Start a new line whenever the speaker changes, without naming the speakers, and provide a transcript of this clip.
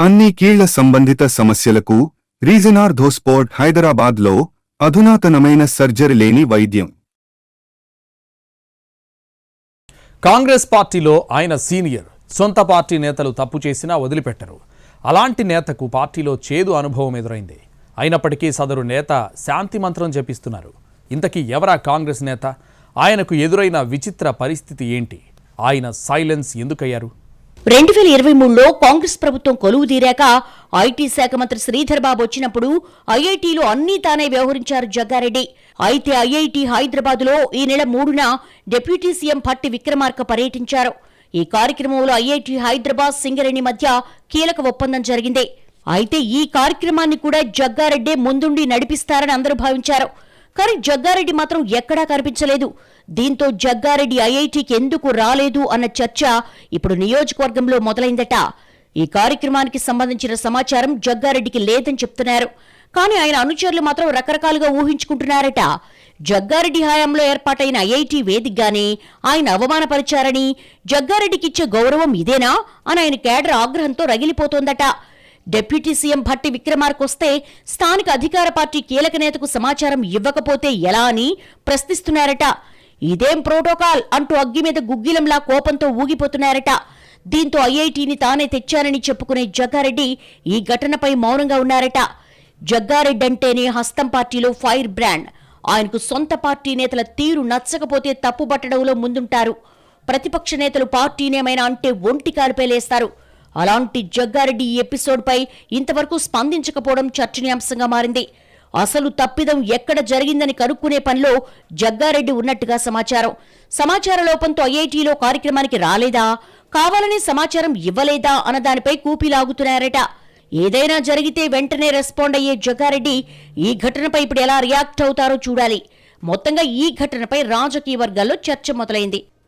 అన్ని కీళ్ల సంబంధిత సమస్యలకు రీజన్ ఆర్థోస్పోర్ట్ హైదరాబాద్లో అధునాతనమైన సర్జరీ లేని వైద్యం.
కాంగ్రెస్ పార్టీలో ఆయన సీనియర్. సొంత పార్టీ నేతలు తప్పు చేసినా వదిలిపెట్టరు. అలాంటి నేతకు పార్టీలో చేదు అనుభవం ఎదురైంది. అయినప్పటికీ సదరు నేత శాంతి మంత్రం జపిస్తున్నారు. ఇంతకీ ఎవరా కాంగ్రెస్ నేత? ఆయనకు ఎదురైన విచిత్ర పరిస్థితి ఏంటి? ఆయన సైలెన్స్ ఎందుకయ్యారు?
2023లో కాంగ్రెస్ ప్రభుత్వం కొలువు తీరాక ఐటీ శాఖ మంత్రి శ్రీధర్ బాబు వచ్చినప్పుడు ఐఐటీలో అన్నీ తానే వ్యవహరించారు జగ్గారెడ్డి. అయితే ఐఐటీ హైదరాబాద్లో ఈ నెల 3న డిప్యూటీ సీఎం భట్టి విక్రమార్క పర్యటించారు. ఈ కార్యక్రమంలో ఐఐటీ హైదరాబాద్ సింగరేణి మధ్య కీలక ఒప్పందం జరిగింది. అయితే ఈ కార్యక్రమాన్ని కూడా జగ్గారెడ్డే ముందుండి నడిపిస్తారని అందరూ భావించారు. కానీ జగ్గారెడ్డి మాత్రం ఎక్కడా కనిపించలేదు. దీంతో జగ్గారెడ్డి ఐఐటీకి ఎందుకు రాలేదు అన్న చర్చ ఇప్పుడు నియోజకవర్గంలో మొదలైందట. ఈ కార్యక్రమానికి సంబంధించిన సమాచారం జగ్గారెడ్డికి లేదని చెప్తున్నారు. కానీ ఆయన అనుచరులు మాత్రం రకరకాలుగా ఊహించుకుంటున్నారట. జగ్గారెడ్డి హయాంలో ఏర్పాటైన ఐఐటీ వేదికగానే ఆయన అవమానపరిచారని, జగ్గారెడ్డికిచ్చే గౌరవం ఇదేనా అని ఆయన కేడర్ ఆగ్రహంతో రగిలిపోతోందట. డిప్యూటీ సీఎం భట్టి విక్రమార్క వస్తే స్థానిక అధికార పార్టీ కీలక నేతకు సమాచారం ఇవ్వకపోతే ఎలా అని ప్రశ్నిస్తున్నారట. ఇదేం ప్రోటోకాల్ అంటూ అగ్గి మీద గుగ్గిలంలా కోపంతో ఊగిపోతున్నారట. దీంతో ఐఐటీని తానే తెచ్చానని చెప్పుకునే జగ్గారెడ్డి ఈ ఘటనపై మౌనంగా ఉన్నారట. జగ్గారెడ్డి అంటేనే హస్తం పార్టీలో ఫైర్ బ్రాండ్. ఆయనకు సొంత పార్టీ నేతల తీరు నచ్చకపోతే తప్పుబట్టడంలో ముందుంటారు. ప్రతిపక్ష నేతలు పార్టీనేమైనా అంటే ఒంటి కాలుపై లేస్తారు. అలాంటి జగ్గారెడ్డి ఈ ఎపిసోడ్పై ఇంతవరకు స్పందించకపోవడం చర్చనీయాంశంగా మారింది. అసలు తప్పిదం ఎక్కడ జరిగిందని కనుక్కునే పనిలో జగ్గారెడ్డి ఉన్నట్టుగా సమాచార లోపంతో ఐఐటీలో కార్యక్రమానికి రాలేదా, కావాలని సమాచారం ఇవ్వలేదా అన్నదానిపై కూపీలాగుతున్నారట. ఏదైనా జరిగితే వెంటనే రెస్పాండ్ అయ్యే జగ్గారెడ్డి ఈ ఘటనపై ఇప్పుడు ఎలా రియాక్ట్ అవుతారో చూడాలి. మొత్తంగా ఈ ఘటనపై రాజకీయ వర్గాల్లో చర్చ మొదలైంది.